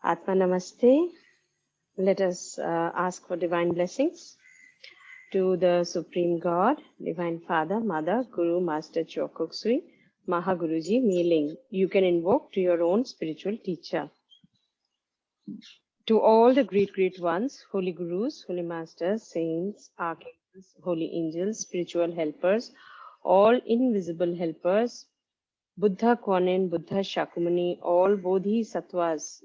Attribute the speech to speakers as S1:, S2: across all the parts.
S1: Atma Namaste. Let us ask for divine blessings to the Supreme God, Divine Father, Mother, Guru, Master Chokuksui, Mahaguruji, kneeling. You can invoke to your own spiritual teacher. To all the great ones, holy gurus, holy masters, saints, archangels, holy angels, spiritual helpers, all invisible helpers, Buddha Kwanin, Buddha Shakyamuni, all bodhisattvas,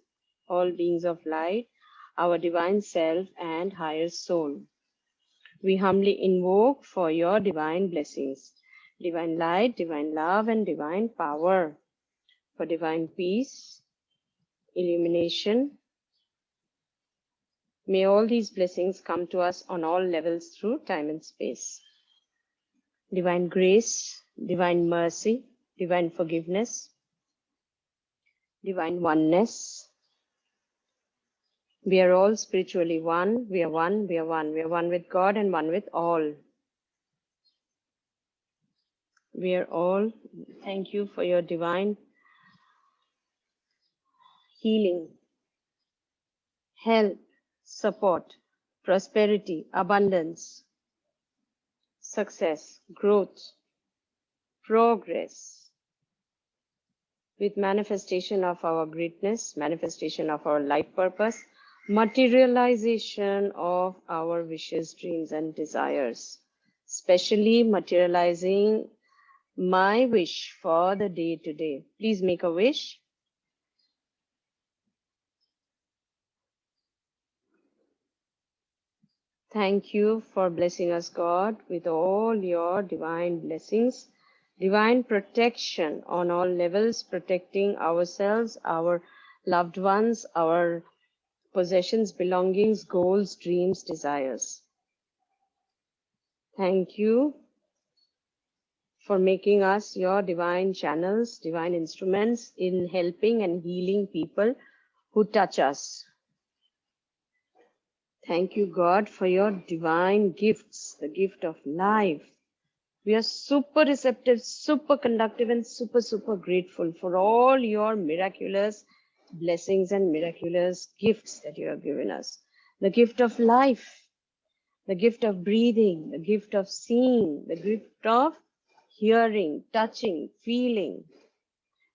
S1: all beings of light, our divine self and higher soul. We humbly invoke for your divine blessings, divine light, divine love, and divine power, for divine peace, illumination. May all these blessings come to us on all levels through time and space. Divine grace, divine mercy, divine forgiveness, divine oneness. We are all spiritually one. We are one. We are one. We are one with God and one with all. We are all. Thank you for your divine healing, help, support, prosperity, abundance, success, growth, progress, with manifestation of our greatness, manifestation of our life purpose, materialization of our wishes, dreams, and desires, especially materializing my wish for the day today. Please make a wish. Thank you for blessing us, God, with all your divine blessings, divine protection on all levels, protecting ourselves, our loved ones, our possessions, belongings, goals, dreams, desires. Thank you for making us your divine channels, divine instruments in helping and healing people who touch us. Thank you, God, for your divine gifts, the gift of life. We are super receptive, super conductive, and super grateful for all your miraculous blessings and miraculous gifts that you have given us. The gift of life, the gift of breathing, the gift of seeing, the gift of hearing, touching, feeling,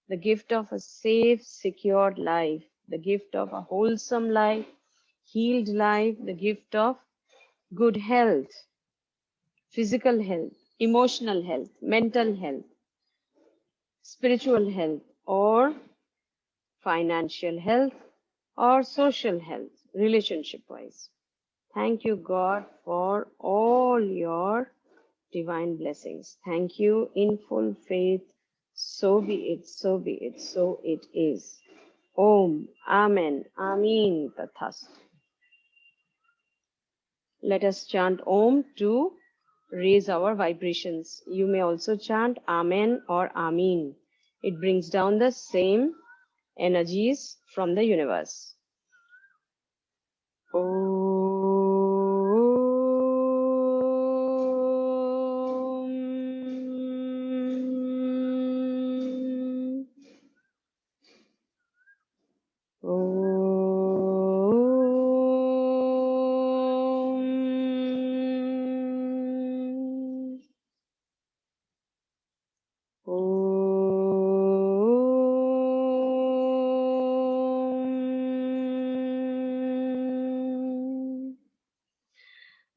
S1: the gift of a safe, secure life, the gift of a wholesome life, healed life, the gift of good health, physical health, emotional health, mental health, spiritual health, or financial health, or social health, relationship-wise. Thank you, God, for all your divine blessings. Thank you in full faith. So be it, so be it, so it is. Om, Amen, Amin, Tathas. Let us chant Om to raise our vibrations. You may also chant Amen or Amin. It brings down the same energies from the universe.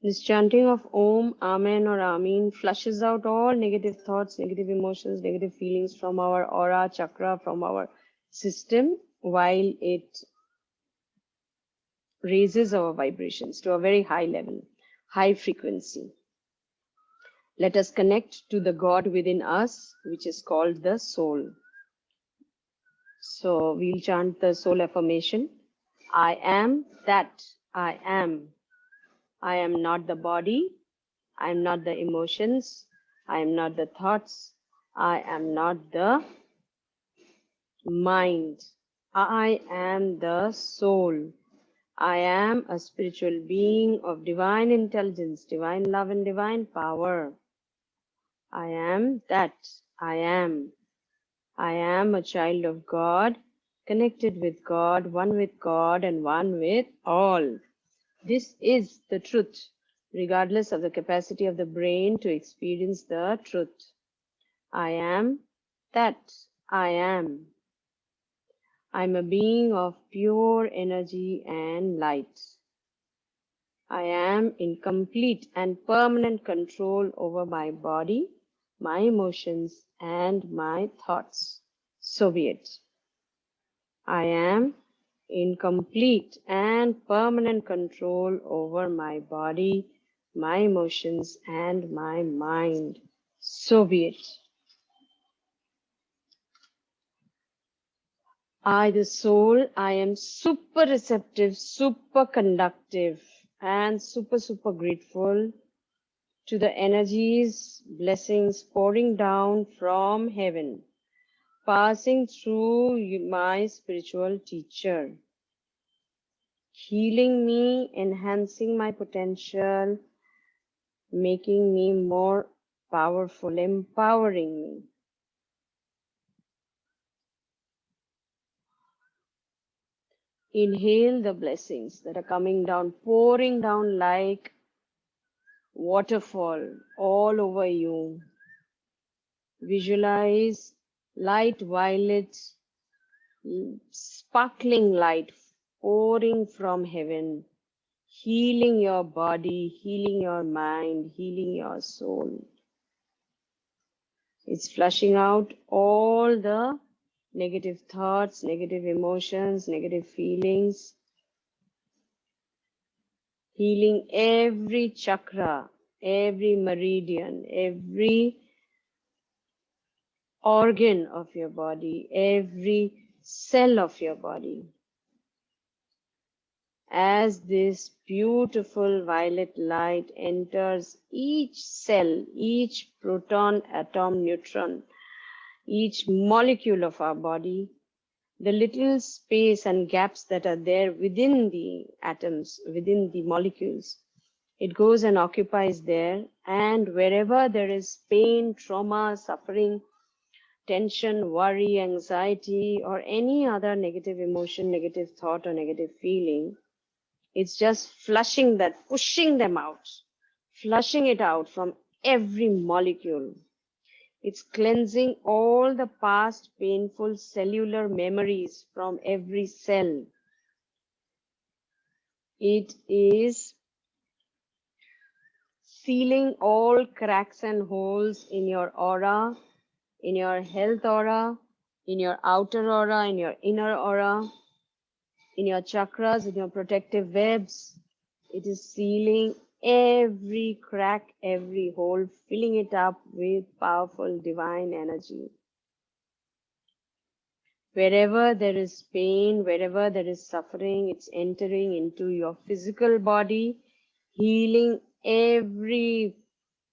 S1: This chanting of Om, Amen or Amin flushes out all negative thoughts, negative emotions, negative feelings from our aura, chakra, from our system, while it raises our vibrations to a very high level, high frequency. Let us connect to the God within us, which is called the soul. So we'll chant the soul affirmation. I am that I am. I am not the body. I am not the emotions. I am not the thoughts. I am not the mind. I am the soul. I am a spiritual being of divine intelligence, divine love, and divine power. I am that I am. I am a child of God, connected with God, and one with all. This is the truth, regardless of the capacity of the brain to experience the truth. I am that I am. I'm a being of pure energy and light. I am in complete and permanent control over my body, my emotions, and my thoughts. So be it. I am in complete and permanent control over my body, my emotions, and my mind. So be it. I, the soul, I am super receptive, super conductive, and super grateful to the energies, blessings pouring down from heaven, passing through my spiritual teacher, healing me, enhancing my potential, making me more powerful, empowering me. Inhale the blessings that are coming down, pouring down like waterfall all over you. Visualize light violet, sparkling light pouring from heaven, healing your body, healing your mind, healing your soul. It's flushing out all the negative thoughts, negative emotions, negative feelings, healing every chakra, every meridian, every organ of your body, every cell of your body. As this beautiful violet light enters each cell, each proton, atom, neutron, each molecule of our body, the little space and gaps that are there within the atoms, within the molecules, it goes and occupies there. And wherever there is pain, trauma, suffering, tension, worry, anxiety, or any other negative emotion, negative thought, or negative feeling, it's just flushing that, pushing them out, flushing it out from every molecule. It's cleansing all the past painful cellular memories from every cell. It is sealing all cracks and holes in your aura, in your health aura, in your outer aura, in your inner aura, in your chakras, in your protective webs. It is sealing every crack, every hole, filling it up with powerful divine energy. Wherever there is pain, wherever there is suffering, it's entering into your physical body, healing every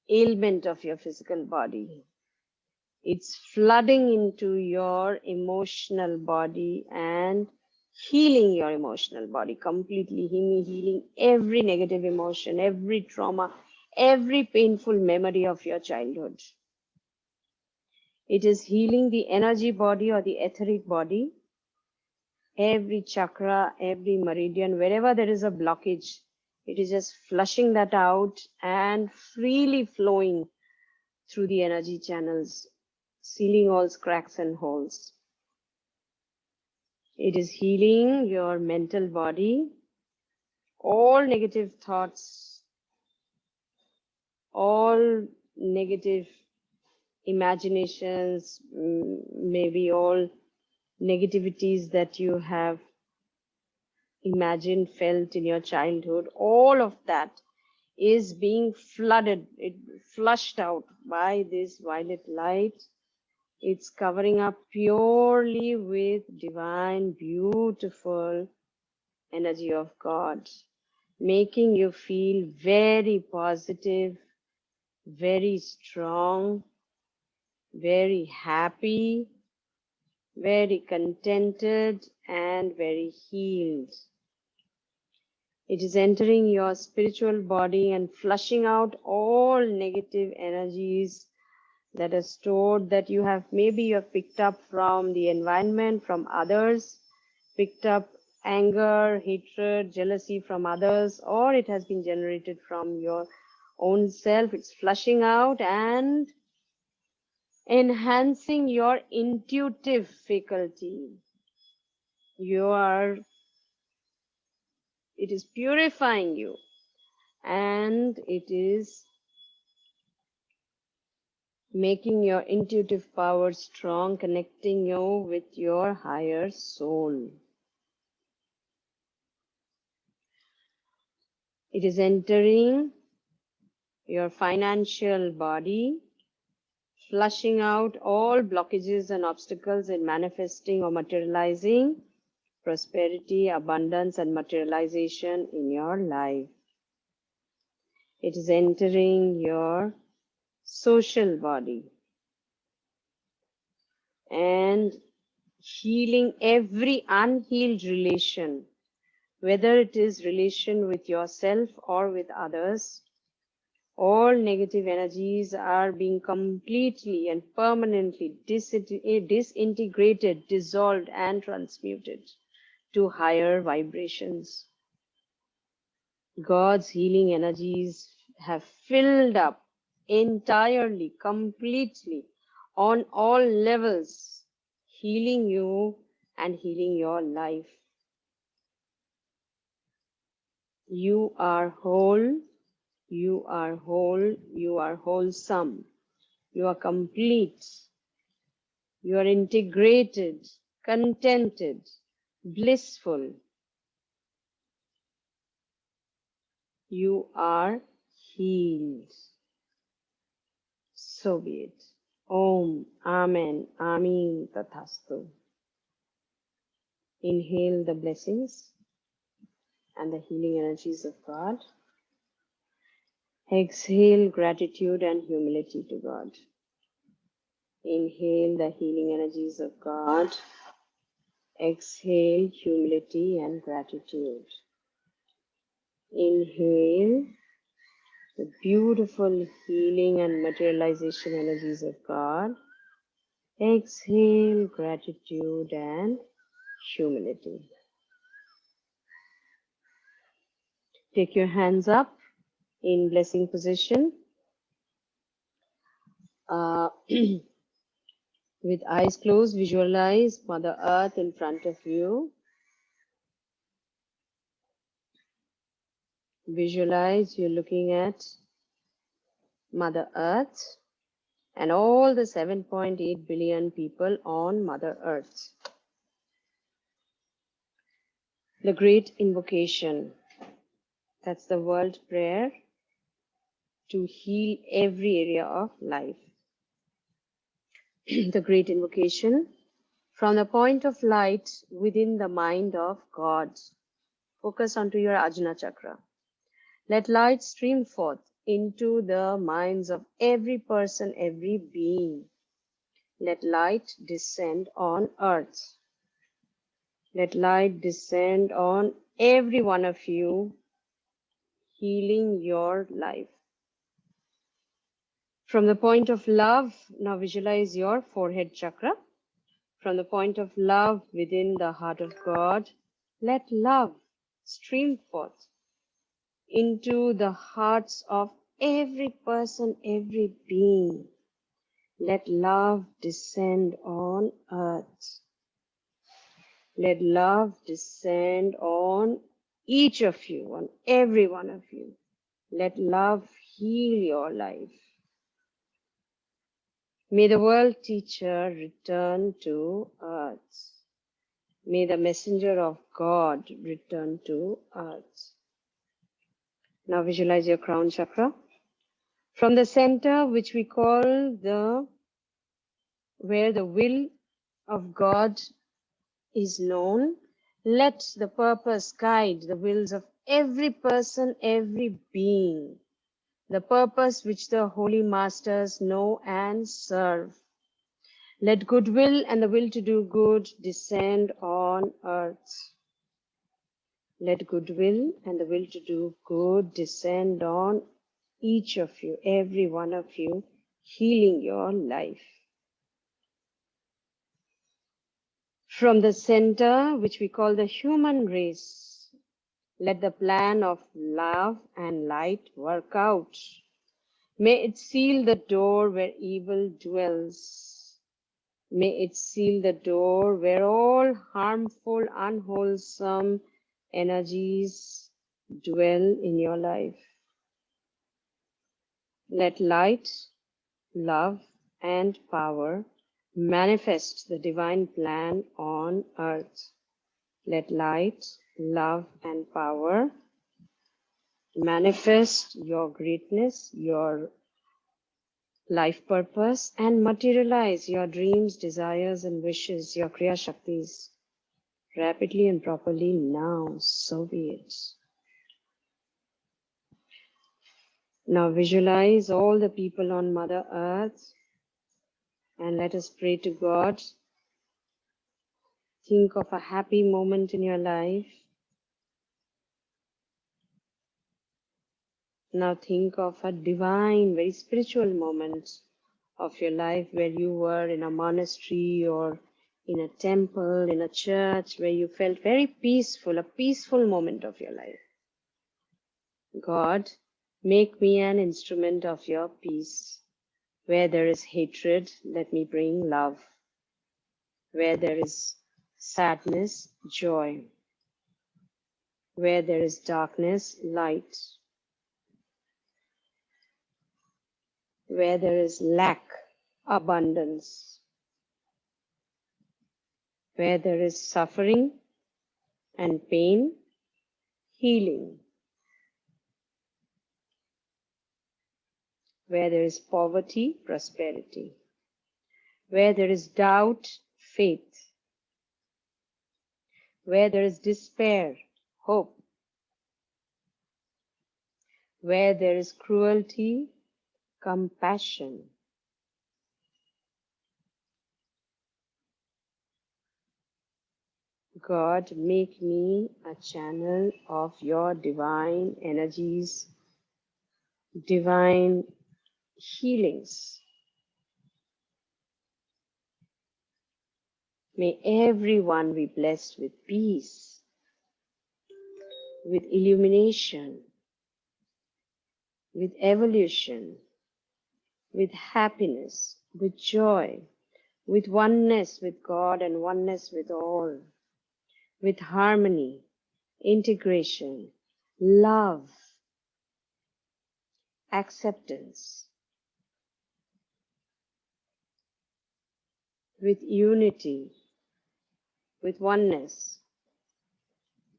S1: ailment of your physical body. It's flooding into your emotional body and healing your emotional body completely, healing every negative emotion, every trauma, every painful memory of your childhood. It is healing the energy body or the etheric body, every chakra, every meridian, wherever there is a blockage. It is just flushing that out and freely flowing through the energy channels, sealing all cracks and holes. It is healing your mental body, all negative thoughts, all negative imaginations, maybe all negativities that you have imagined, felt in your childhood, all of that is being flooded, flushed out by this violet light. It's covering up purely with divine, beautiful energy of God, making you feel very positive, very strong, very happy, very contented, and very healed. It is entering your spiritual body and flushing out all negative energies that are stored, that you have picked up from the environment, from others, picked up anger, hatred, jealousy from others, or it has been generated from your own self. It's flushing out and enhancing your intuitive faculty. It is purifying you, and it is making your intuitive power strong, connecting you with your higher soul. It is entering your financial body, flushing out all blockages and obstacles in manifesting or materializing prosperity, abundance, and materialization in your life. It is entering your social body and healing every unhealed relation, whether it is relation with yourself or with others. All negative energies are being completely and permanently disintegrated, dissolved, and transmuted to higher vibrations. God's healing energies have filled up entirely, completely, on all levels, healing you and healing your life. You are whole, you are whole, you are wholesome, you are complete, you are integrated, contented, blissful. You are healed. So be it. Om, Amen, Amin, Tathastu. Inhale the blessings and the healing energies of God. Exhale gratitude and humility to God. Inhale the healing energies of God. Exhale humility and gratitude. Inhale the beautiful healing and materialization energies of God. Exhale gratitude and humility. Take your hands up in blessing position. With eyes closed, visualize Mother Earth in front of you. Visualize you're looking at Mother Earth and all the 7.8 billion people on Mother Earth. The Great Invocation. That's the world prayer to heal every area of life. The Great Invocation. From the point of light within the mind of God. Focus onto your Ajna Chakra. Let light stream forth into the minds of every person, every being. Let light descend on earth. Let light descend on every one of you, healing your life. From the point of love, now visualize your forehead chakra. From the point of love within the heart of God, let love stream forth into the hearts of every person, every being. Let love descend on earth. Let love descend on each of you, on every one of you. Let love heal your life. May the world teacher return to earth. May the messenger of God return to earth. Now visualize your crown chakra. From the center, which we call where the will of God is known, let the purpose guide the wills of every person, every being. The purpose which the holy masters know and serve. Let goodwill and the will to do good descend on earth. Let goodwill and the will to do good descend on each of you, every one of you, healing your life. From the center, which we call the human race, let the plan of love and light work out. May it seal the door where evil dwells. May it seal the door where all harmful, unwholesome energies dwell in your life. Let light, love, and power manifest the divine plan on earth. Let light, love, and power manifest your greatness, your life purpose, and materialize your dreams, desires, and wishes, your Kriya Shaktis, rapidly and properly now. So be it. Now visualize all the people on Mother Earth and let us pray to God. Think of a happy moment in your life. Now think of a divine, very spiritual moment of your life where you were in a monastery or in a temple, in a church, where you felt very peaceful, a peaceful moment of your life. God, make me an instrument of your peace. Where there is hatred, let me bring love. Where there is sadness, joy. Where there is darkness, light. Where there is lack, abundance. Where there is suffering and pain, healing. Where there is poverty, prosperity. Where there is doubt, faith. Where there is despair, hope. Where there is cruelty, compassion. God, make me a channel of your divine energies, divine healings. May everyone be blessed with peace, with illumination, with evolution, with happiness, with joy, with oneness with God and oneness with all, with harmony, integration, love, acceptance, with unity, with oneness.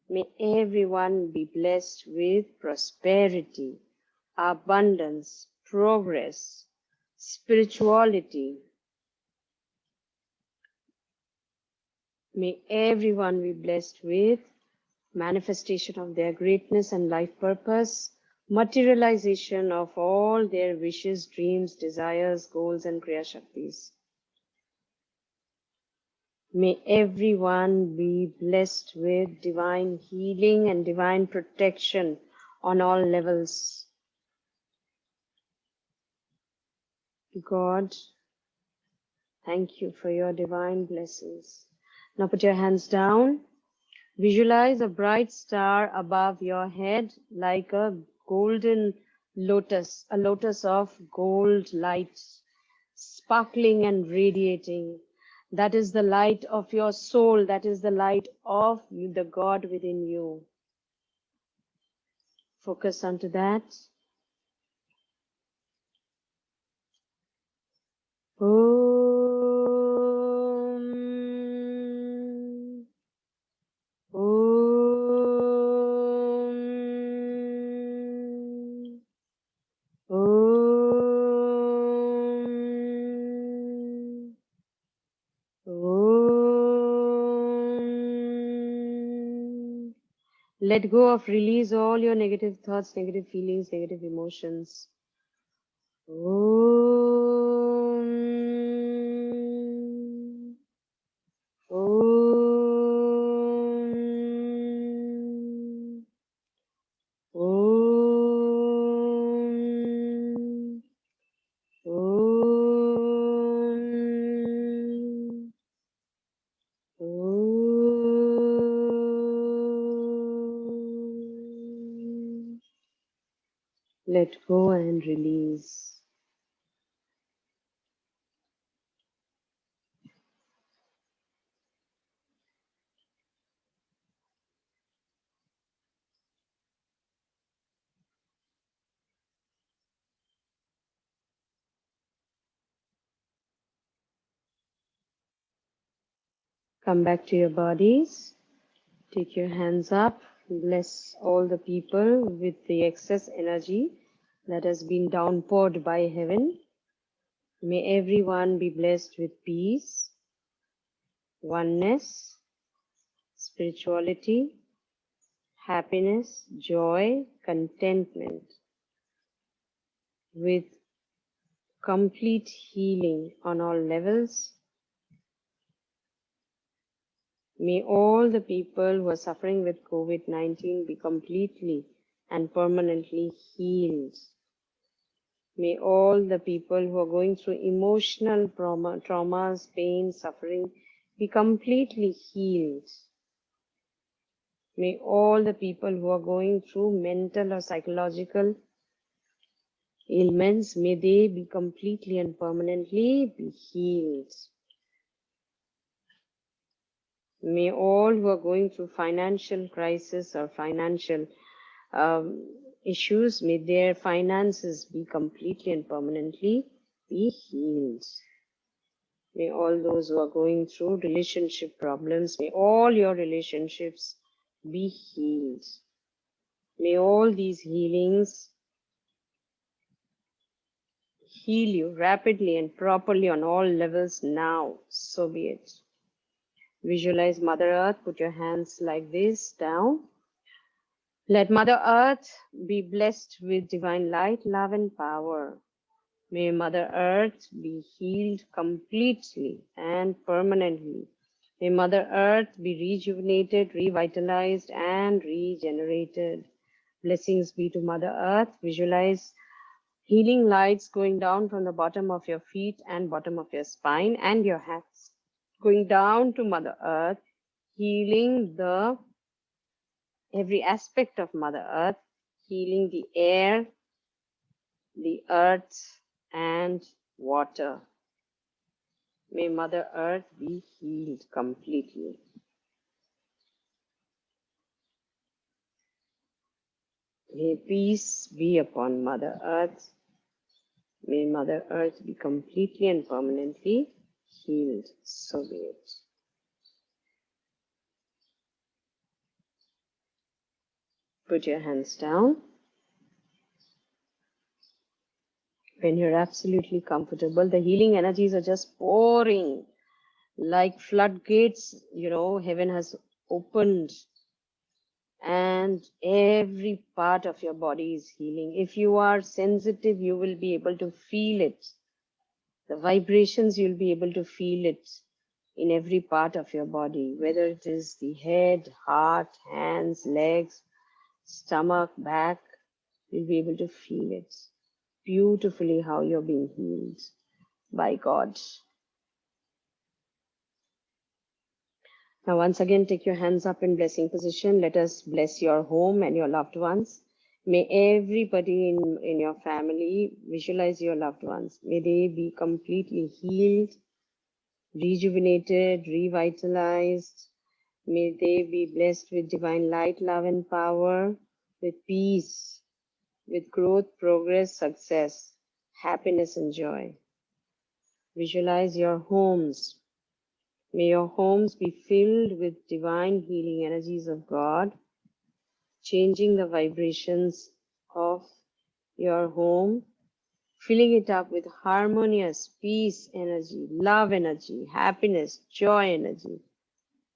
S1: May everyone be blessed with prosperity, abundance, progress, spirituality. May everyone be blessed with manifestation of their greatness and life purpose, materialization of all their wishes, dreams, desires, goals, and Kriya Shaktis. May everyone be blessed with divine healing and divine protection on all levels. God, thank you for your divine blessings. Now put your hands down. Visualize a bright star above your head like a golden lotus, a lotus of gold light, sparkling and radiating. That is the light of your soul. That is the light of the God within you. Focus onto that. Om. Om. Om. Om. Let go of, release all your negative thoughts, negative feelings, negative emotions. Om. Om. Om. Om. Om. Let go and release. Come back to your bodies. Take your hands up. Bless all the people with the excess energy that has been downpoured by heaven. May everyone be blessed with peace, oneness, spirituality, happiness, joy, contentment, with complete healing on all levels. May all the people who are suffering with COVID-19 be completely and permanently healed. May all the people who are going through emotional traumas, pain, suffering be completely healed. May all the people who are going through mental or psychological ailments, may they be completely and permanently be healed. May all who are going through financial crisis or financial issues, may their finances be completely and permanently be healed. May all those who are going through relationship problems, may all your relationships be healed. May all these healings heal you rapidly and properly on all levels now. So be it. Visualize Mother Earth. Put your hands like this down. Let Mother Earth be blessed with divine light, love, and power. May Mother Earth be healed completely and permanently. May Mother Earth be rejuvenated, revitalized, and regenerated. Blessings be to Mother Earth. Visualize healing lights going down from the bottom of your feet and bottom of your spine and your hands, going down to Mother Earth, healing every aspect of Mother Earth, healing the air, the earth, and water. May Mother Earth be healed completely. May peace be upon Mother Earth. May Mother Earth be completely and permanently healed. So be it. Put your hands down. When you're absolutely comfortable, the healing energies are just pouring like floodgates. Heaven has opened and every part of your body is healing. If you are sensitive, you will be able to feel it. The vibrations, you'll be able to feel it in every part of your body, whether it is the head, heart, hands, legs, stomach, back, you'll be able to feel it beautifully how you're being healed by God. Now, once again, take your hands up in blessing position. Let us bless your home and your loved ones. May everybody in your family visualize your loved ones. May they be completely healed, rejuvenated, revitalized. May they be blessed with divine light, love, and power, with peace, with growth, progress, success, happiness, and joy. Visualize your homes. May your homes be filled with divine healing energies of God, changing the vibrations of your home, filling it up with harmonious peace energy, love energy, happiness, joy energy,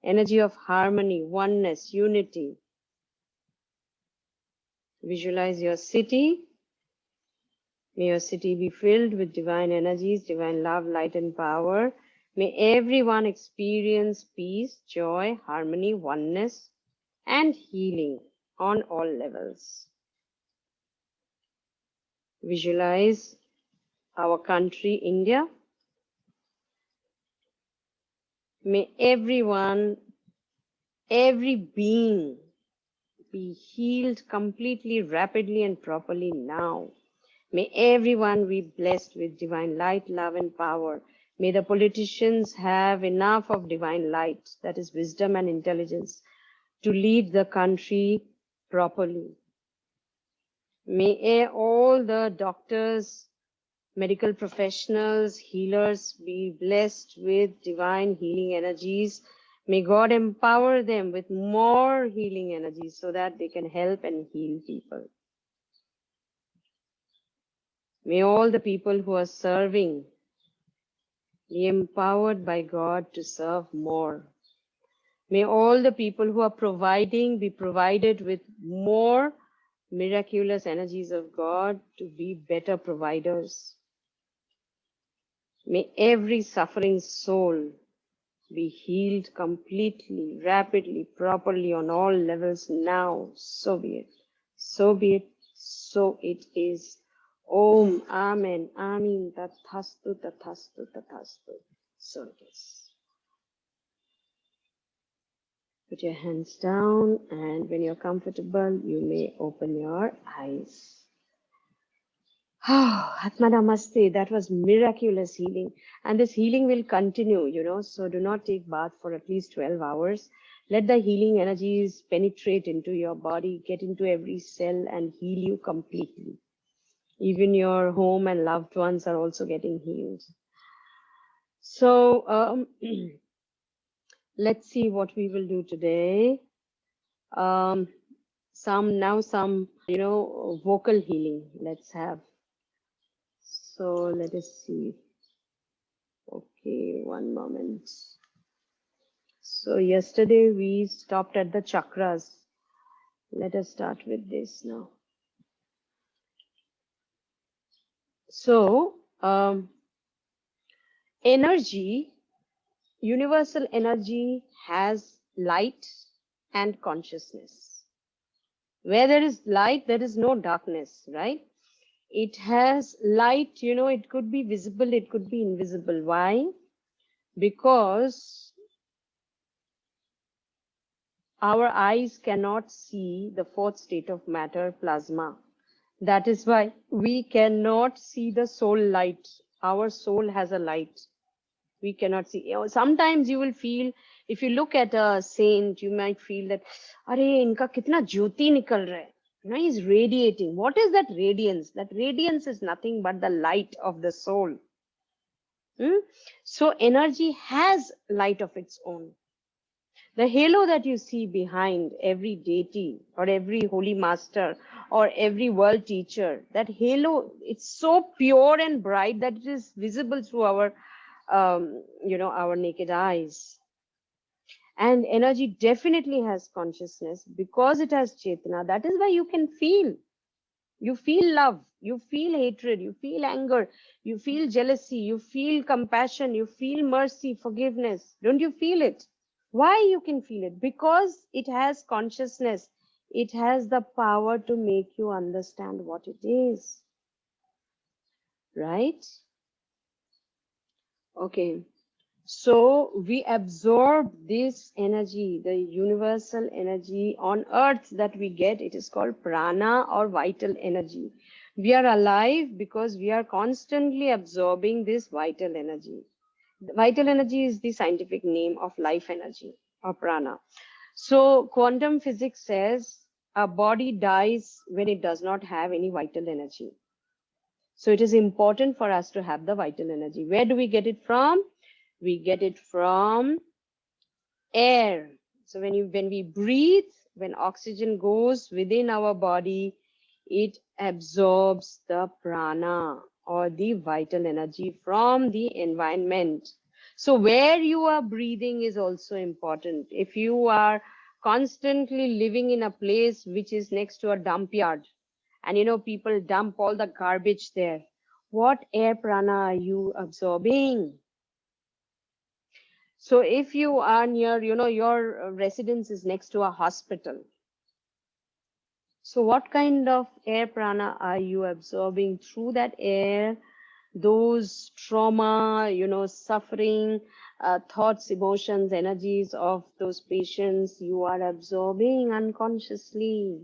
S1: energy of harmony, oneness, unity. Visualize your city. May your city be filled with divine energies, divine love, light, and power. May everyone experience peace, joy, harmony, oneness, and healing on all levels. Visualize our country, India. May everyone, every being be healed completely, rapidly, and properly now. May everyone be blessed with divine light, love, and power. May the politicians have enough of divine light, that is wisdom and intelligence, to lead the country properly. May all the doctors, medical professionals, healers be blessed with divine healing energies. May God empower them with more healing energies so that they can help and heal people. May all the people who are serving be empowered by God to serve more. May all the people who are providing be provided with more miraculous energies of God to be better providers. May every suffering soul be healed completely, rapidly, properly on all levels now. So be it. So be it. So it is. Om. Amen. Amin. Tathastu. Tathastu. Tathastu. So it is. Put your hands down, and when you're comfortable, you may open your eyes. Atma Namaste, that was miraculous healing. And this healing will continue, so do not take bath for at least 12 hours. Let the healing energies penetrate into your body, get into every cell and heal you completely. Even your home and loved ones are also getting healed. So let's see what we will do today. Some vocal healing let's have. So let us see. Okay, one moment. So yesterday we stopped at the chakras. Let us start with this now. So energy, universal energy has light and consciousness. Where there is light, there is no darkness, right? It has light, it could be visible, it could be invisible. Why? Because our eyes cannot see the fourth state of matter, plasma. That is why we cannot see the soul light. Our soul has a light. We cannot see. Sometimes you will feel, if you look at a saint, you might feel that, Are, inka kitna jyoti nikal raha hai. He's radiating. What is that radiance? That radiance is nothing but the light of the soul. So energy has light of its own. The halo that you see behind every deity or every holy master or every world teacher, that halo, it's so pure and bright that it is visible through our, our naked eyes. And energy definitely has consciousness because it has Chetana. That is why you can feel. You feel love, you feel hatred, you feel anger, you feel jealousy, you feel compassion, you feel mercy, forgiveness. Don't you feel it? Why you can feel it? Because it has consciousness. It has the power to make you understand what it is. Right? Okay. So we absorb this energy, the universal energy on earth that we get. It is called prana or vital energy. We are alive because we are constantly absorbing this vital energy. Vital energy is the scientific name of life energy or prana. So quantum physics says a body dies when it does not have any vital energy. So it is important for us to have the vital energy. Where do we get it from? We get it from air. So when we breathe, when oxygen goes within our body, it absorbs the prana or the vital energy from the environment. So where you are breathing is also important. If you are constantly living in a place which is next to a dump yard, and people dump all the garbage there, what air prana are you absorbing? So if you are near, your residence is next to a hospital. So what kind of air prana are you absorbing through that air? those trauma, suffering, thoughts, emotions, energies of those patients you are absorbing unconsciously.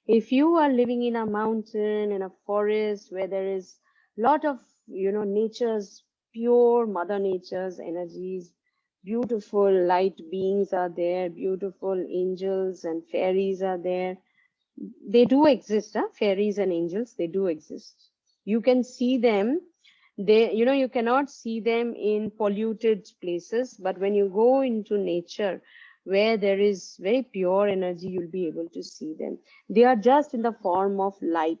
S1: If you are living in a mountain, in a forest where there is lot of, nature's pure mother nature's energies, beautiful light beings are there, beautiful angels and fairies are there. They do exist, huh? Fairies and angels, they do exist. You can see them. You cannot see them in polluted places, but when you go into nature where there is very pure energy, you'll be able to see them. They are just in the form of light,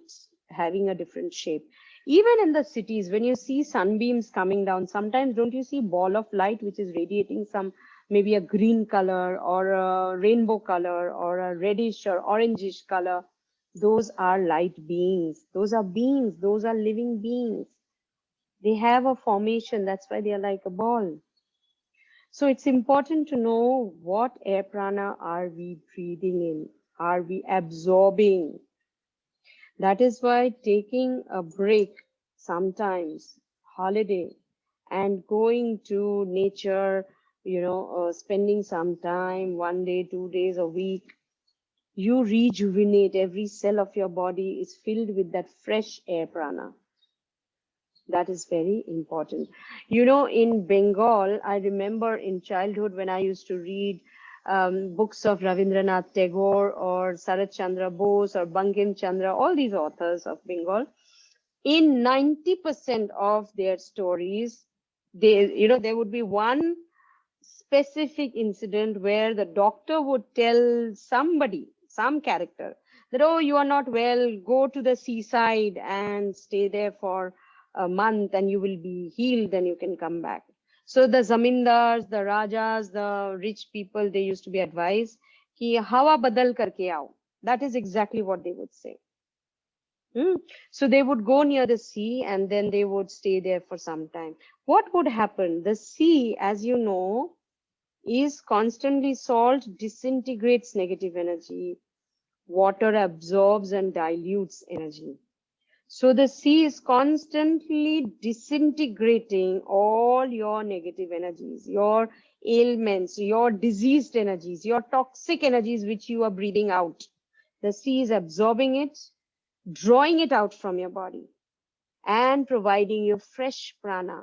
S1: having a different shape. Even in the cities, when you see sunbeams coming down, sometimes don't you see ball of light which is radiating some, maybe a green color or a rainbow color or a reddish or orangish color? Those are light beings. Those are beings. Those are living beings. They have a formation. That's why they are like a ball. So it's important to know what air prana are we breathing in? Are we absorbing? That is why taking a break sometimes, holiday, and going to nature, spending some time, 1 day, 2 days, a week, you rejuvenate. Every cell of your body is filled with that fresh air prana. That is very important. In Bengal, I remember in childhood when I used to read books of Ravindranath Tagore or Sarat Chandra Bose or Bankim Chandra, all these authors of Bengal. In 90% of their stories, there would be one specific incident where the doctor would tell somebody, some character, that, oh, you are not well, go to the seaside and stay there for a month and you will be healed and you can come back. So the zamindars, the rajas, the rich people, they used to be advised, ki hawa badal karke aao. That is exactly what they would say. So they would go near the sea and then they would stay there for some time. What would happen? The sea, as you know, is constantly salt, disintegrates negative energy. Water absorbs and dilutes energy. So the sea is constantly disintegrating all your negative energies, your ailments, your diseased energies, your toxic energies which you are breathing out. The sea is absorbing it, drawing it out from your body, and providing you fresh prana.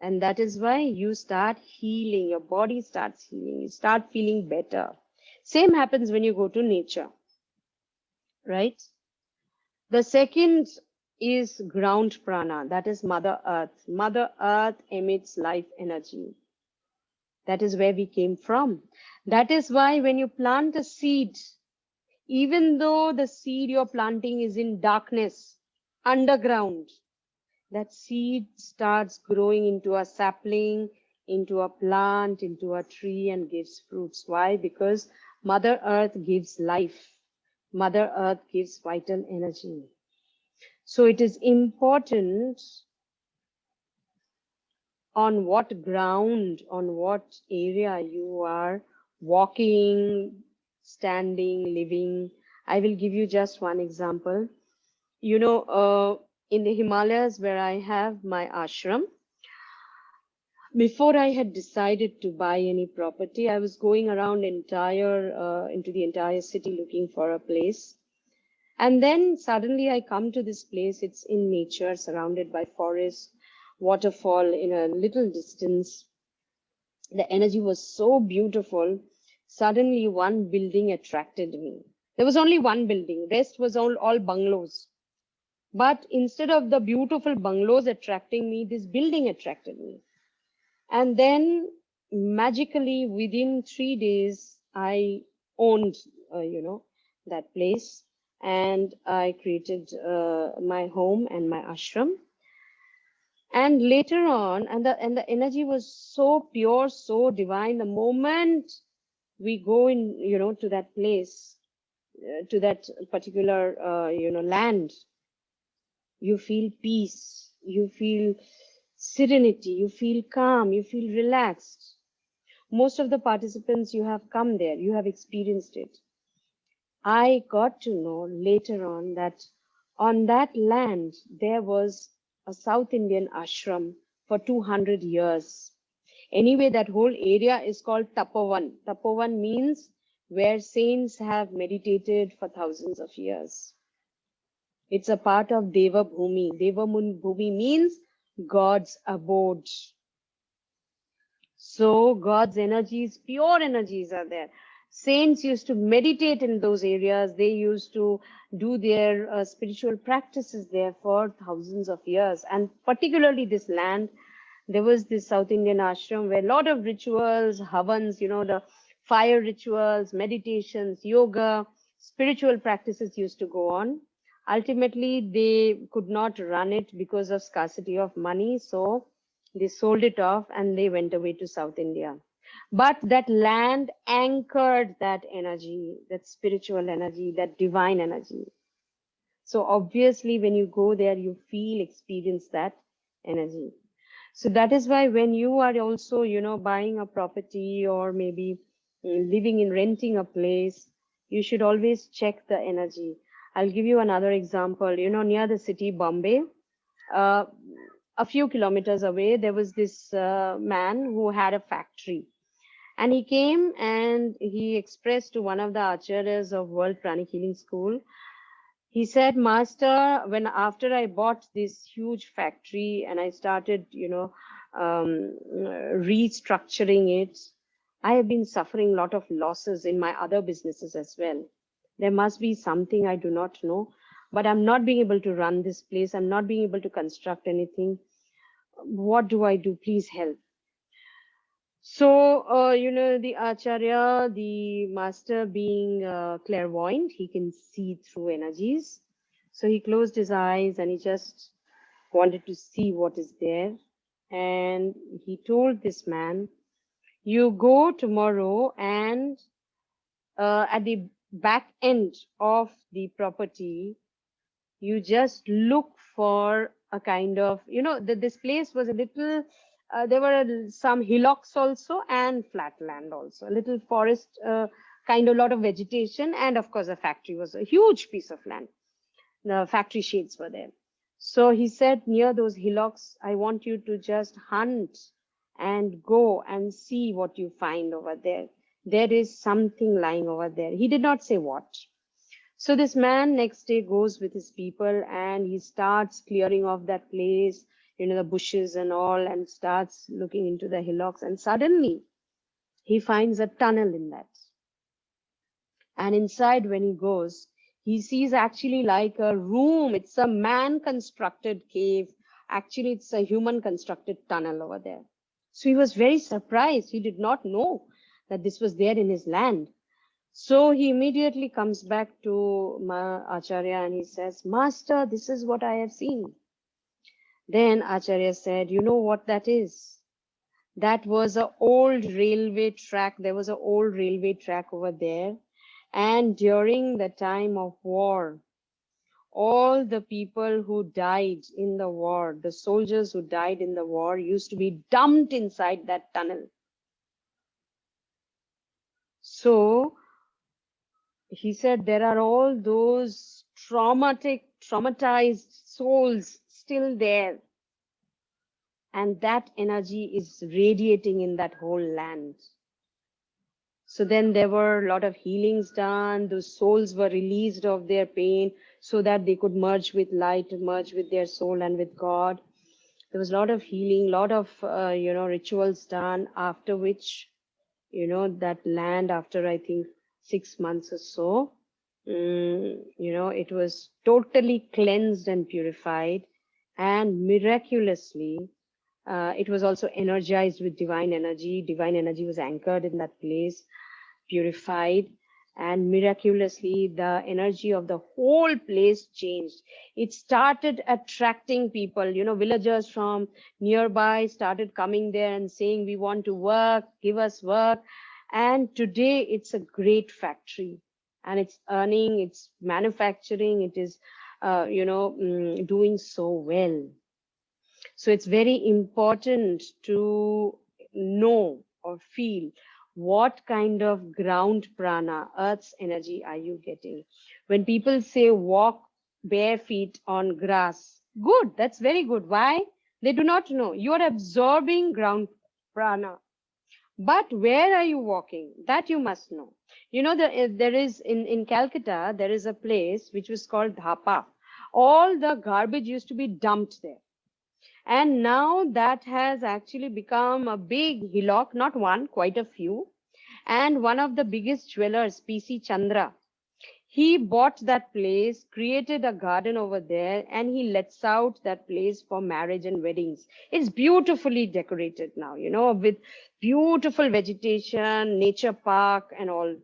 S1: And that is why you start healing, your body starts healing, you start feeling better. Same happens when you go to nature, right? The second is ground prana, that is Mother Earth. Mother Earth emits life energy. That is where we came from. That is why when you plant a seed, even though the seed you're planting is in darkness, underground, that seed starts growing into a sapling, into a plant, into a tree, and gives fruits. Why? Because Mother Earth gives life. Mother Earth gives vital energy. So it is important on what ground, on what area you are walking, standing, living. I will give you just one example. In the Himalayas where I have my ashram, before I had decided to buy any property, I was going around into the entire city looking for a place. And then suddenly I come to this place. It's in nature, surrounded by forest, waterfall in a little distance. The energy was so beautiful. Suddenly one building attracted me. There was only one building. Rest was all bungalows. But instead of the beautiful bungalows attracting me, this building attracted me. And then magically within 3 days, I owned, that place, and I created my home and my ashram. And later on, and the energy was so pure, so divine. The moment we go in, to that place, to that particular, land, you feel peace, you feel serenity, you feel calm, you feel relaxed. Most of the participants, you have come there, you have experienced it. I got to know later on that On that land, there was a South Indian ashram for 200 years. Anyway, that whole area is called Tapovan. Tapovan means where saints have meditated for thousands of years. It's a part of Deva Bhumi. Deva Bhumi means God's abode. So God's energies, pure energies are there. Saints used to meditate in those areas. They used to do their spiritual practices there for thousands of years. And particularly this land, there was this South Indian ashram where a lot of rituals, havans, the fire rituals, meditations, yoga, spiritual practices used to go on. Ultimately, they could not run it because of scarcity of money. So they sold it off and they went away to South India. But that land anchored that energy, that spiritual energy, that divine energy. So obviously, when you go there, you feel, experience that energy. So that is why when you are also, buying a property or maybe living in renting a place, you should always check the energy. I'll give you another example. Near the city Bombay, uh, a few kilometers away, there was this man who had a factory. And he came and he expressed to one of the acharyas of World Pranic Healing School. He said, Master, when after I bought this huge factory and I started, restructuring it, I have been suffering a lot of losses in my other businesses as well. There must be something I do not know, but I'm not being able to run this place. I'm not being able to construct anything. What do I do? Please help. So, the Acharya, the master being clairvoyant, he can see through energies. So he closed his eyes and he just wanted to see what is there. And he told this man, you go tomorrow and at the back end of the property, you just look for a kind of, this place was a little, there were some hillocks also and flat land also, a little forest, kind of lot of vegetation. And of course, the factory was a huge piece of land. The factory sheds were there. So he said, near those hillocks, I want you to just hunt and go and see what you find over there. There is something lying over there. He did not say what. So this man next day goes with his people and he starts clearing off that place, the bushes and all, and starts looking into the hillocks. And suddenly he finds a tunnel in that. And inside, when he goes, he sees actually like a room. It's a man constructed cave. Actually, it's a human constructed tunnel over there. So he was very surprised. He did not know that this was there in his land. So he immediately comes back to Acharya and he says, Master, this is what I have seen. Then Acharya said, you know what that is? That was an old railway track. There was an old railway track over there. And during the time of war, all the people who died in the war, the soldiers who died in the war, used to be dumped inside that tunnel. So he said there are all those traumatized souls still there. And that energy is radiating in that whole land. So then there were a lot of healings done. Those souls were released of their pain so that they could merge with light, merge with their soul and with God. There was a lot of healing, a lot of, rituals done, after which, that land, after I think 6 months or so, it was totally cleansed and purified, and miraculously, it was also energized with divine energy. Divine energy was anchored in that place, purified, and miraculously the energy of the whole place changed. It started attracting people, villagers from nearby started coming there and saying, we want to work, give us work. And today it's a great factory and it's earning, it's manufacturing, it is, doing so well. So it's very important to know or feel what kind of ground prana, earth's energy, are you getting. When people say walk bare feet on grass. Good, that's very good. Why? They do not know. You are absorbing ground prana. But where are you walking? That you must know. You know, there is in Calcutta, there is a place which was called Dhapa. All the garbage used to be dumped there. And now that has actually become a big hillock, not one, quite a few. And one of the biggest jewelers, PC Chandra, he bought that place, created a garden over there, and he lets out that place for marriage and weddings. It's beautifully decorated now, you know, with beautiful vegetation, nature park, and all.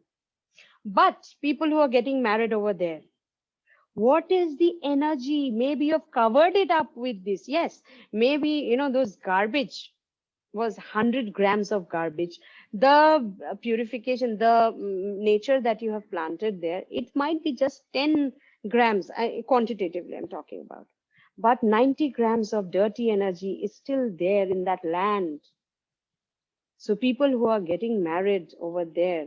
S1: But people who are getting married over there, what is the energy? Maybe you've covered it up with this. Yes, maybe, you know, those garbage was 100 grams of garbage. The purification, the nature that you have planted there, it might be just 10 grams, quantitatively I'm talking about. But 90 grams of dirty energy is still there in that land. So people who are getting married over there,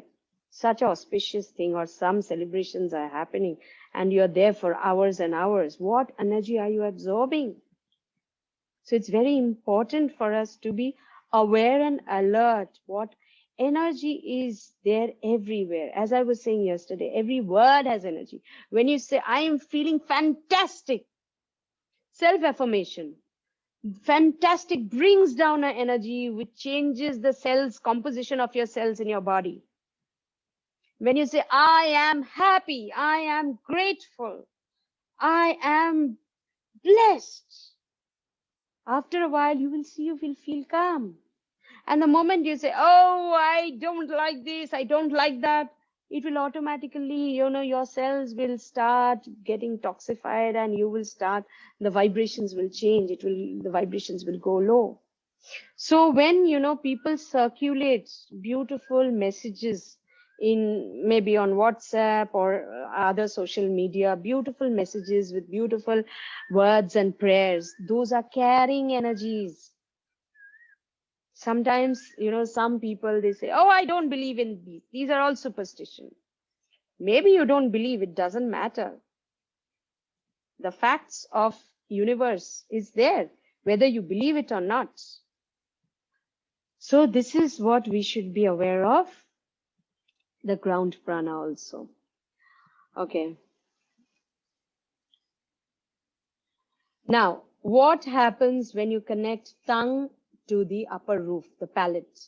S1: such an auspicious thing, or some celebrations are happening, and you're there for hours and hours, what energy are you absorbing? So it's very important for us to be aware and alert what energy is there everywhere. As I was saying yesterday, every word has energy. When you say, I am feeling fantastic, self-affirmation, fantastic brings down an energy which changes the cells, composition of your cells in your body. When you say, I am happy, I am grateful, I am blessed, after a while you will see you will feel calm. And the moment you say, oh, I don't like this, I don't like that, it will automatically, you know, your cells will start getting toxified, and you will start, the vibrations will change. The vibrations will go low. So when, you know, people circulate beautiful messages in maybe on WhatsApp or other social media, beautiful messages with beautiful words and prayers, those are carrying energies. Sometimes, you know, some people, they say, oh, I don't believe in these. These are all superstition. Maybe you don't believe, it doesn't matter. The facts of universe is there, whether you believe it or not. So this is what we should be aware of, the ground prana also. Okay. Now, what happens when you connect tongue to the upper roof, the palate?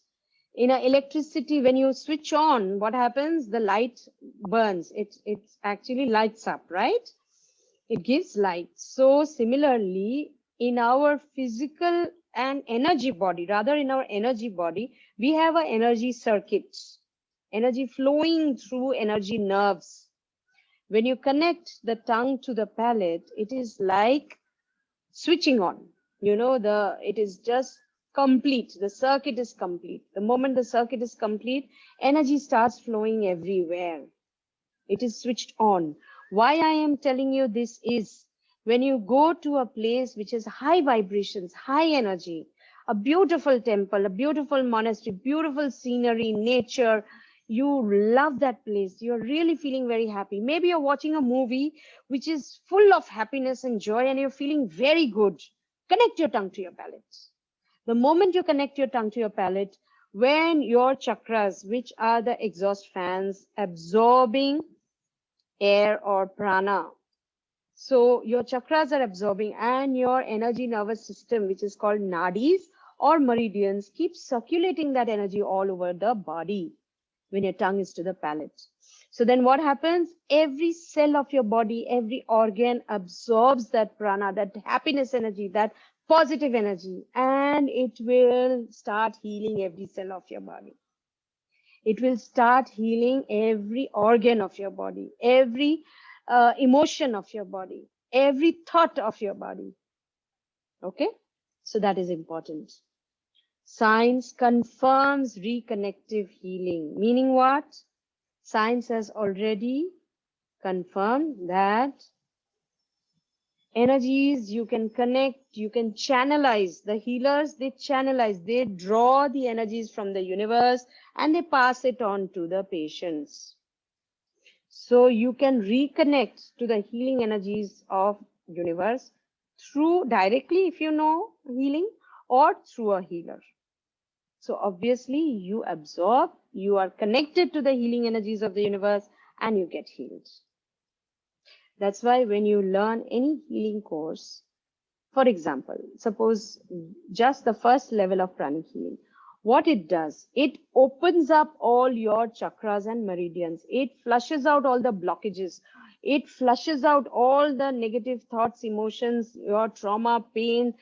S1: In a electricity, when you switch on, what happens? The light burns. It actually lights up, right? It gives light. So similarly, in our physical and energy body, rather in our energy body, we have an energy circuit, energy flowing through energy nerves. When you connect the tongue to the palate, it is like switching on. You know, it is just complete. The circuit is complete. The moment the circuit is complete, energy starts flowing everywhere. It is switched on. Why I am telling you this is, when you go to a place which is high vibrations, high energy, a beautiful temple, a beautiful monastery, beautiful scenery, nature, you love that place. You're really feeling very happy. Maybe you're watching a movie which is full of happiness and joy, and you're feeling very good. Connect your tongue to your palate. The moment you connect your tongue to your palate, when your chakras, which are the exhaust fans absorbing air or prana, so your chakras are absorbing, and your energy nervous system, which is called nadis or meridians, keeps circulating that energy all over the body when your tongue is to the palate. So then what happens? Every cell of your body, every organ absorbs that prana, that happiness energy, that positive energy, and it will start healing every cell of your body. It will start healing every organ of your body, every emotion of your body, every thought of your body. Okay? So that is important. Science confirms reconnective healing. Meaning what? Science has already confirmed that energies you can connect, you can channelize. The healers, they channelize, they draw the energies from the universe and they pass it on to the patients. So you can reconnect to the healing energies of universe through directly if you know healing or through a healer. So obviously you absorb, you are connected to the healing energies of the universe and you get healed. That's why when you learn any healing course, for example, suppose just the first level of pranic healing, what it does, it opens up all your chakras and meridians. It flushes out all the blockages. It flushes out all the negative thoughts, emotions, your trauma, pain,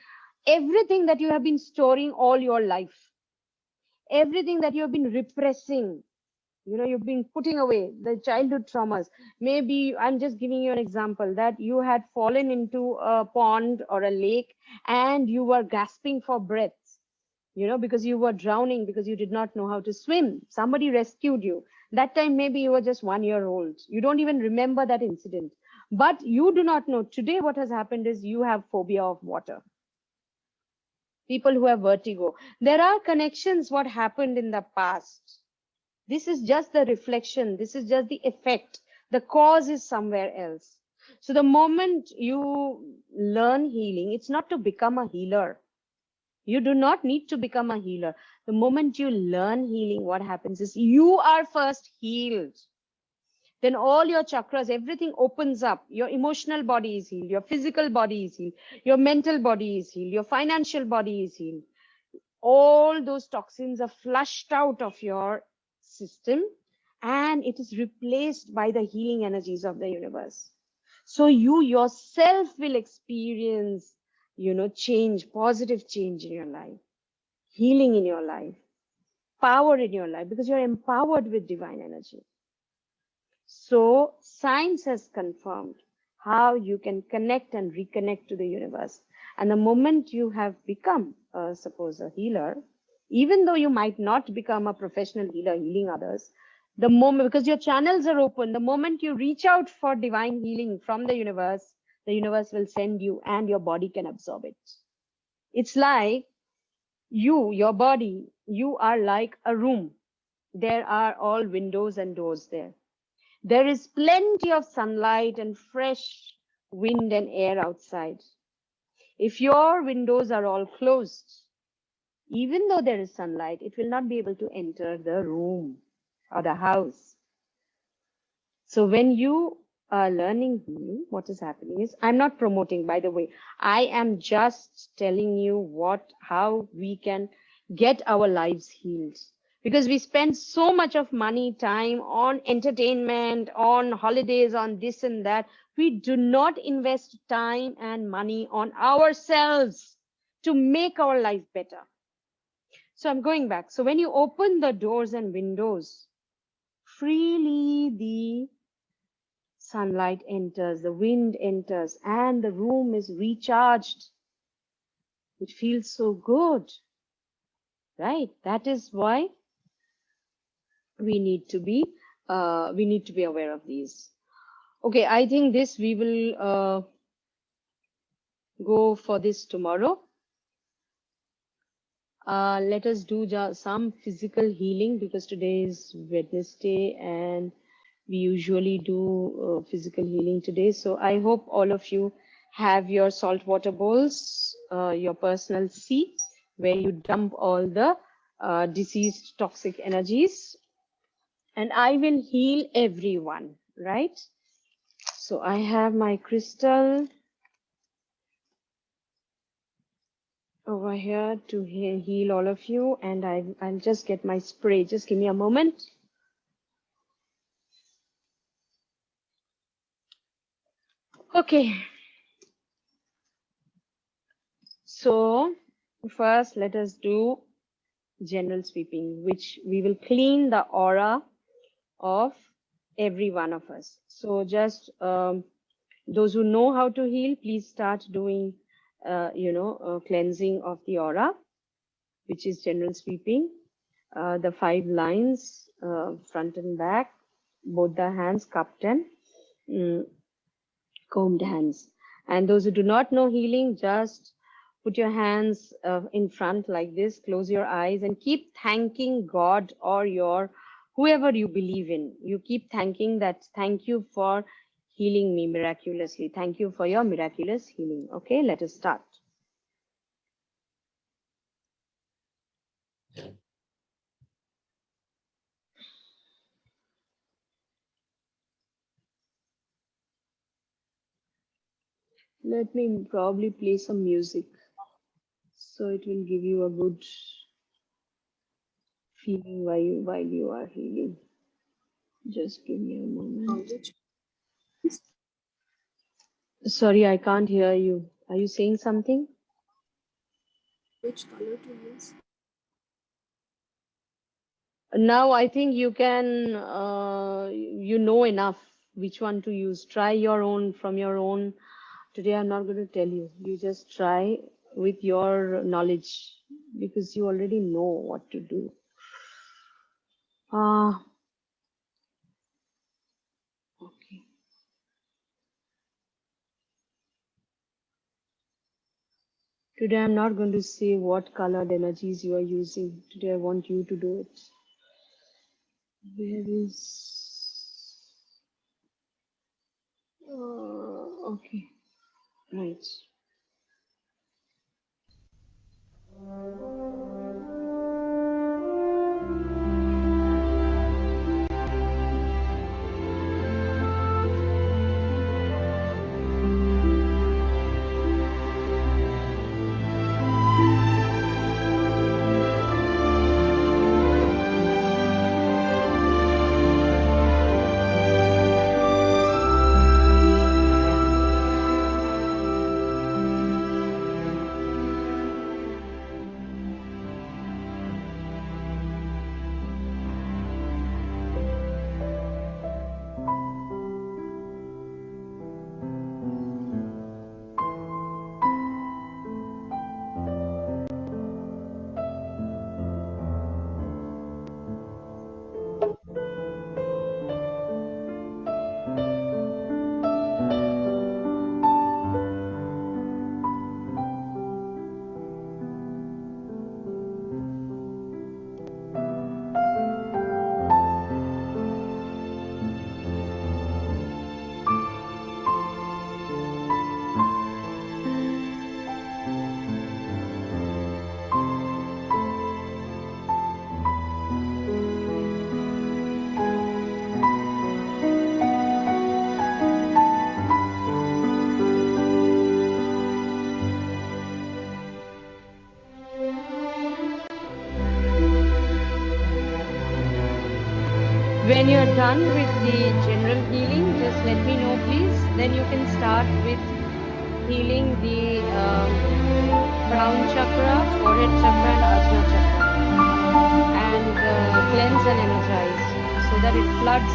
S1: everything that you have been storing all your life, everything that you have been repressing, you've been putting away the childhood traumas. Maybe I'm just giving you an example that you had fallen into a pond or a lake and you were gasping for breath, because you were drowning, because you did not know how to swim. Somebody rescued you. That time maybe you were just 1 year old, you don't even remember that incident, but you do not know today what has happened is you have phobia of water. People who have vertigo, there are connections what happened in the past. This is just the reflection. This is just the effect. The cause is somewhere else. So the moment you learn healing, it's not to become a healer. You do not need to become a healer. The moment you learn healing, what happens is you are first healed. Then all your chakras, everything opens up. Your emotional body is healed. Your physical body is healed. Your mental body is healed. Your financial body is healed. All those toxins are flushed out of your system and it is replaced by the healing energies of the universe. So you yourself will experience, change, positive change in your life, healing in your life, power in your life, because you're empowered with divine energy. So science has confirmed how you can connect and reconnect to the universe. And the moment you have become, suppose, a healer, even though you might not become a professional healer healing others, the moment, because your channels are open, the moment you reach out for divine healing from the universe will send you and your body can absorb it. It's like your body, you are like a room. There are all windows and doors there. There is plenty of sunlight and fresh wind and air outside. If your windows are all closed, even though there is sunlight, it will not be able to enter the room or the house. So when you are learning healing, what is happening is, I'm not promoting, by the way, I am just telling you how we can get our lives healed. Because we spend so much of money, time on entertainment, on holidays, on this and that. We do not invest time and money on ourselves to make our life better. So I'm going back. So when you open the doors and windows, freely the sunlight enters, the wind enters, and the room is recharged. It feels so good, right? That is why we need to be aware of these. Okay, I think this we will go for this tomorrow. Let us do some physical healing because today is Wednesday and we usually do physical healing today. So I hope all of you have your salt water bowls, your personal sea, where you dump all the diseased toxic energies. And I will heal everyone, right? So I have my crystal over here to heal all of you, and I'll just get my spray. Just give me a moment. Okay. So first, let us do general sweeping, which we will clean the aura of every one of us. So just those who know how to heal, please start doing, cleansing of the aura, which is general sweeping. The 5 lines, front and back, both the hands cupped and combed hands. And those who do not know healing, just put your hands in front like this, close your eyes and keep thanking God or your whoever you believe in, you keep thanking that. Thank you for healing me miraculously. Thank you for your miraculous healing. Okay, let us start. Let me probably play some music so it will give you a good feeling while you are healing. Just give me a moment. Sorry, I can't hear you. Are you saying something?
S2: Which color to use?
S1: Now I think you can, you know enough which one to use. Try your own from your own. Today I'm not going to tell you. You just try with your knowledge because you already know what to do. Ah, okay. Today I'm not going to say what colored energies you are using. Today I want you to do it. Where is... okay, right. When you're done with the general healing, just let me know, please. Then you can start with healing the crown chakra, forehead chakra, and ajna chakra, and cleanse and energize so that it floods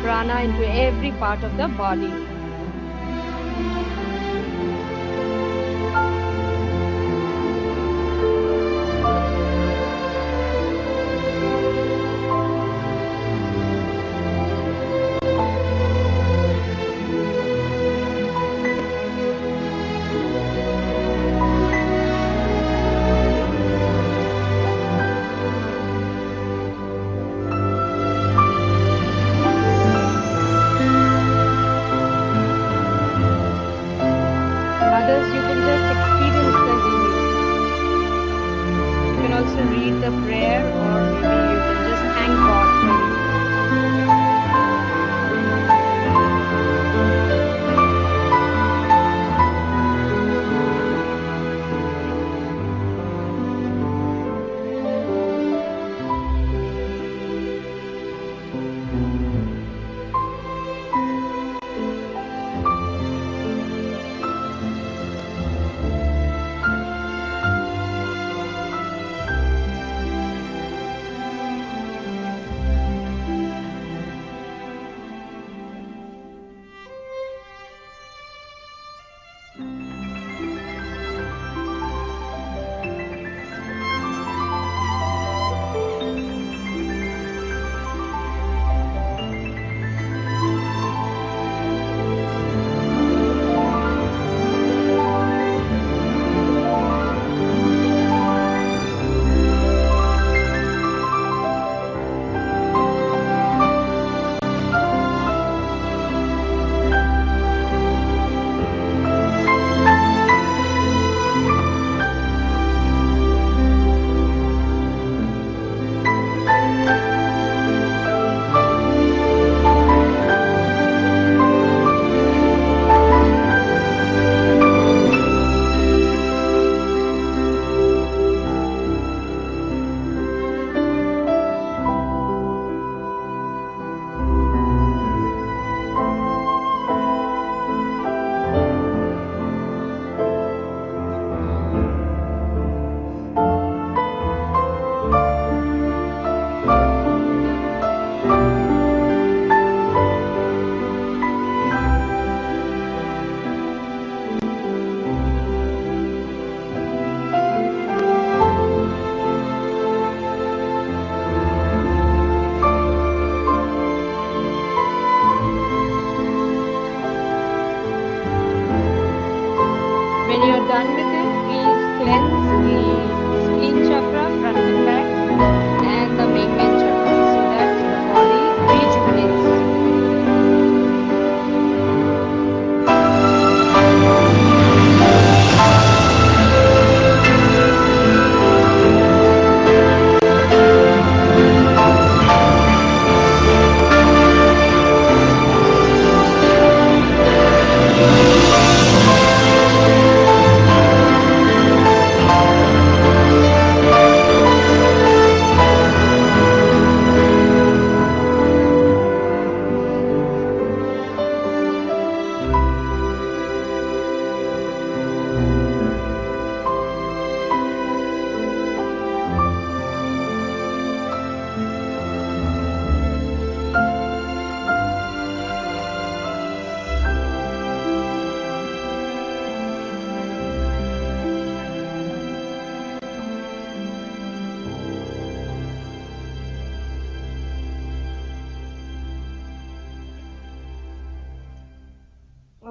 S1: prana into every part of the body.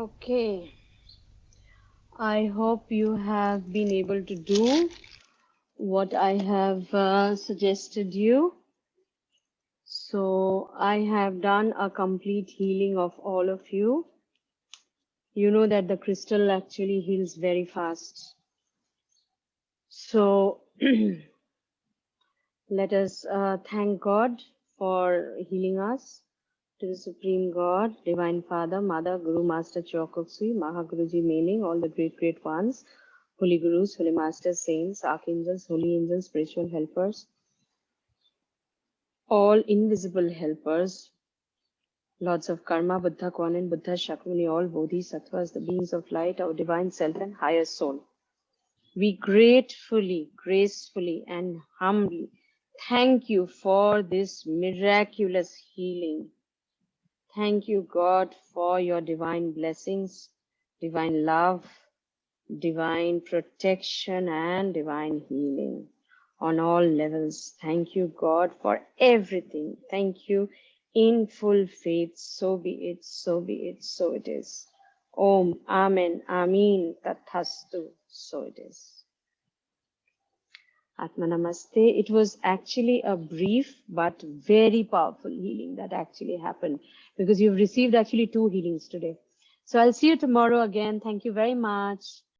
S1: Okay. I hope you have been able to do what I have suggested you. So I have done a complete healing of all of you. You know that the crystal actually heals very fast. So let us thank God for healing us. To the Supreme God, Divine Father, Mother, Guru, Master, Chokoksui, Mahaguruji, meaning all the great, great ones, Holy Gurus, Holy Masters, Saints, Archangels, Holy Angels, spiritual helpers, all invisible helpers, Lords of Karma, Buddha, Kwannon, Buddha, Shakyamuni, all Bodhisattvas, the beings of light, our divine self and higher soul. We gratefully, gracefully, and humbly thank you for this miraculous healing. Thank you, God, for your divine blessings, divine love, divine protection, and divine healing on all levels. Thank you, God, for everything. Thank you in full faith. So be it, so be it, so it is. Om, Amen, Amin, Tathastu. So it is. Atma Namaste. It was actually a brief but very powerful healing that actually happened because you've received actually 2 healings today. So I'll see you tomorrow again. Thank you very much.